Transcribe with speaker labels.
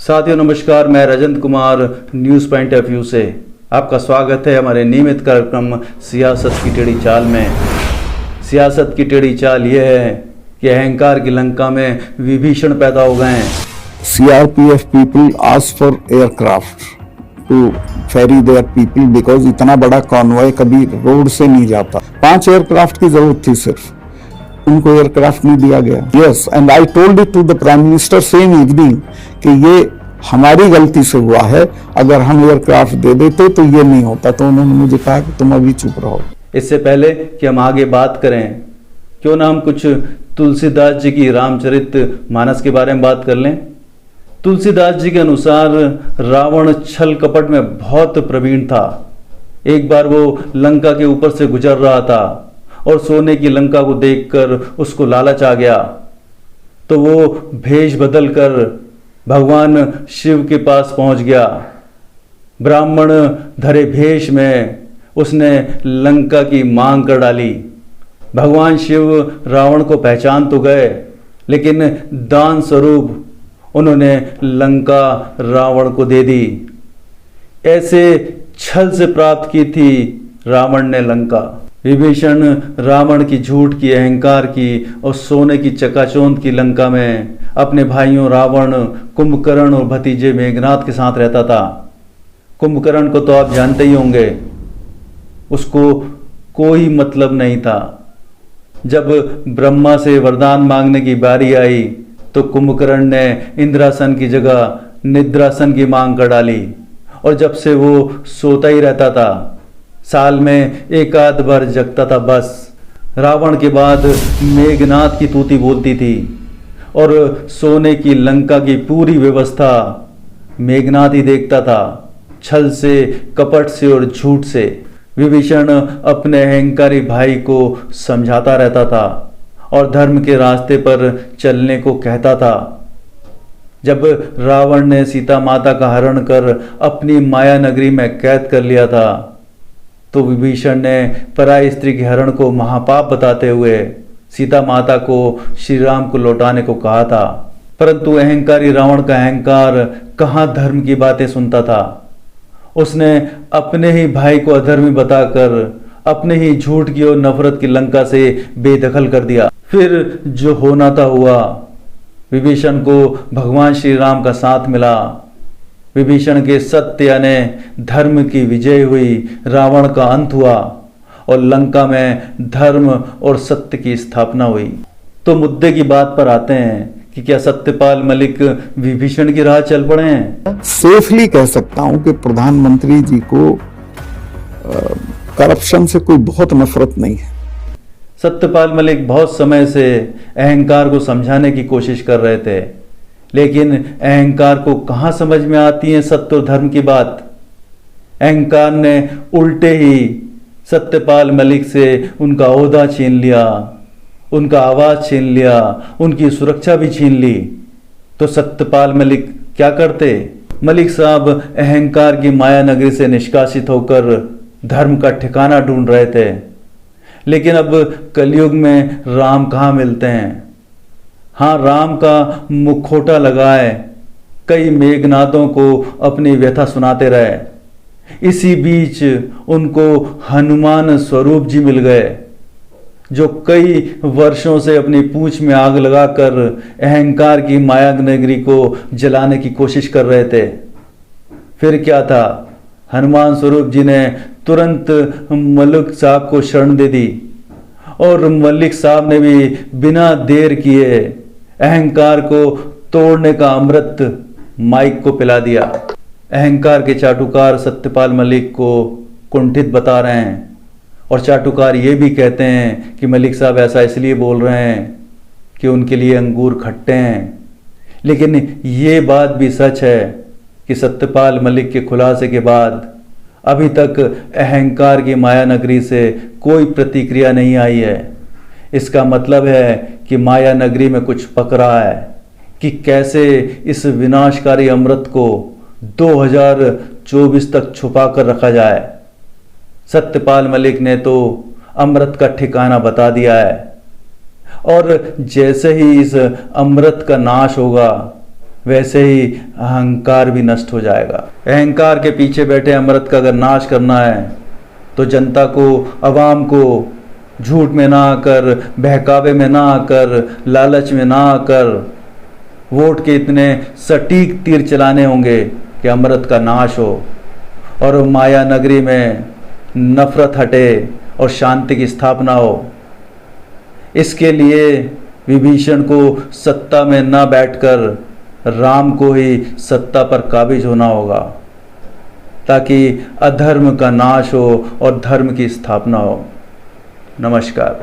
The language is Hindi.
Speaker 1: साथियों नमस्कार, मैं Rajat Kumar news point of view से आपका स्वागत है हमारे नियमित कार्यक्रम सियासत की टेढ़ी चाल में। सियासत की टेढ़ी चाल यह है कि अहंकार की लंका में विभीषण पैदा हो गए हैं।
Speaker 2: CRPF people asked for aircraft to ferry their people because इतना बड़ा कॉन्वॉय कभी रोड से नहीं जाता। 5 एयरक्राफ्ट की जरूरत थी सिर्फ, उनको एयरक्राफ्ट नहीं दिया गया। Yes, and I told it to the prime minister same evening कि ये हमारी गलती से हुआ है, अगर हम एयरक्राफ्ट दे देते तो ये नहीं होता। तो उन्होंने मुझे कहा कि तुम अभी चुप रहो।
Speaker 1: इससे पहले कि हम आगे बात करें, क्यों ना हम कुछ तुलसीदास जी की रामचरितमानस के बारे में बात कर लें। तुलसीदास जी के अनुसार रावण छल कपट में बहुत प्रवीण था। एक बार वो लंका के ऊपर से गुजर रहा था और सोने की लंका को देखकर उसको लालच आ गया, तो वो भेष बदलकर भगवान शिव के पास पहुंच गया। ब्राह्मण धरे भेष में उसने लंका की मांग कर डाली। भगवान शिव रावण को पहचान तो गए, लेकिन दान स्वरूप उन्होंने लंका रावण को दे दी। ऐसे छल से प्राप्त की थी रावण ने लंका। विभीषण रावण की झूठ की, अहंकार की और सोने की चकाचौंध की लंका में अपने भाइयों रावण, कुंभकर्ण और भतीजे मेघनाद के साथ रहता था। कुंभकर्ण को तो आप जानते ही होंगे, उसको कोई मतलब नहीं था। जब ब्रह्मा से वरदान मांगने की बारी आई तो कुंभकर्ण ने इंद्रासन की जगह निद्रासन की मांग कर डाली, और जब से वो सोता ही रहता था। साल में एक आध बार जगता था बस। रावण के बाद मेघनाद की तूती बोलती थी, और सोने की लंका की पूरी व्यवस्था मेघनाद ही देखता था, छल से, कपट से और झूठ से। विभीषण अपने अहंकारी भाई को समझाता रहता था और धर्म के रास्ते पर चलने को कहता था। जब रावण ने सीता माता का हरण कर अपनी माया नगरी में कैद कर लिया था, तो विभीषण ने पराई स्त्री के हरण को महापाप बताते हुए सीता माता को श्री राम को लौटाने को कहा था। परंतु अहंकारी रावण का अहंकार कहाँ धर्म की बातें सुनता था। उसने अपने ही भाई को अधर्मी बताकर अपने ही झूठ की और नफरत की लंका से बेदखल कर दिया। फिर जो होना था हुआ। विभीषण को भगवान श्री राम का साथ मिला। विभीषण के सत्य यानी धर्म की विजय हुई, रावण का अंत हुआ और लंका में धर्म और सत्य की स्थापना हुई। तो मुद्दे की बात पर आते हैं कि क्या सत्यपाल मलिक विभीषण की राह चल पड़े हैं?
Speaker 2: सेफली कह सकता हूं कि प्रधानमंत्री जी को करप्शन से कोई बहुत नफरत नहीं है।
Speaker 1: सत्यपाल मलिक बहुत समय से अहंकार को समझाने की कोशिश कर रहे थे, लेकिन अहंकार को कहाँ समझ में आती है सत्य और धर्म की बात। अहंकार ने उल्टे ही सत्यपाल मलिक से उनका ओहदा छीन लिया, उनका आवाज छीन लिया, उनकी सुरक्षा भी छीन ली। तो सत्यपाल मलिक क्या करते? मलिक साहब अहंकार की माया नगरी से निष्कासित होकर धर्म का ठिकाना ढूंढ रहे थे। लेकिन अब कलयुग में राम कहाँ मिलते हैं। हाँ, राम का मुखौटा लगाए कई मेघनादों को अपनी व्यथा सुनाते रहे। इसी बीच उनको हनुमान स्वरूप जी मिल गए, जो कई वर्षों से अपनी पूंछ में आग लगाकर अहंकार की माया नगरी को जलाने की कोशिश कर रहे थे। फिर क्या था, हनुमान स्वरूप जी ने तुरंत मलिक साहब को शरण दे दी, और मलिक साहब ने भी बिना देर किए अहंकार को तोड़ने का अमृत माइक को पिला दिया। अहंकार के चाटुकार सत्यपाल मलिक को कुंठित बता रहे हैं, और चाटुकार ये भी कहते हैं कि मलिक साहब ऐसा इसलिए बोल रहे हैं कि उनके लिए अंगूर खट्टे हैं। लेकिन ये बात भी सच है कि सत्यपाल मलिक के खुलासे के बाद अभी तक अहंकार की माया नगरी से कोई प्रतिक्रिया नहीं आई है। इसका मतलब है कि माया नगरी में कुछ पक रहा है कि कैसे इस विनाशकारी अमृत को 2024 तक छुपा कर रखा जाए। सत्यपाल मलिक ने तो अमृत का ठिकाना बता दिया है, और जैसे ही इस अमृत का नाश होगा, वैसे ही अहंकार भी नष्ट हो जाएगा। अहंकार के पीछे बैठे अमृत का अगर नाश करना है तो जनता को, अवाम को झूठ में ना आकर, बहकावे में ना आकर, लालच में ना आकर वोट के इतने सटीक तीर चलाने होंगे कि अमृत का नाश हो और माया नगरी में नफरत हटे और शांति की स्थापना हो। इसके लिए विभीषण को सत्ता में न बैठकर राम को ही सत्ता पर काबिज होना होगा, ताकि अधर्म का नाश हो और धर्म की स्थापना हो। नमस्कार।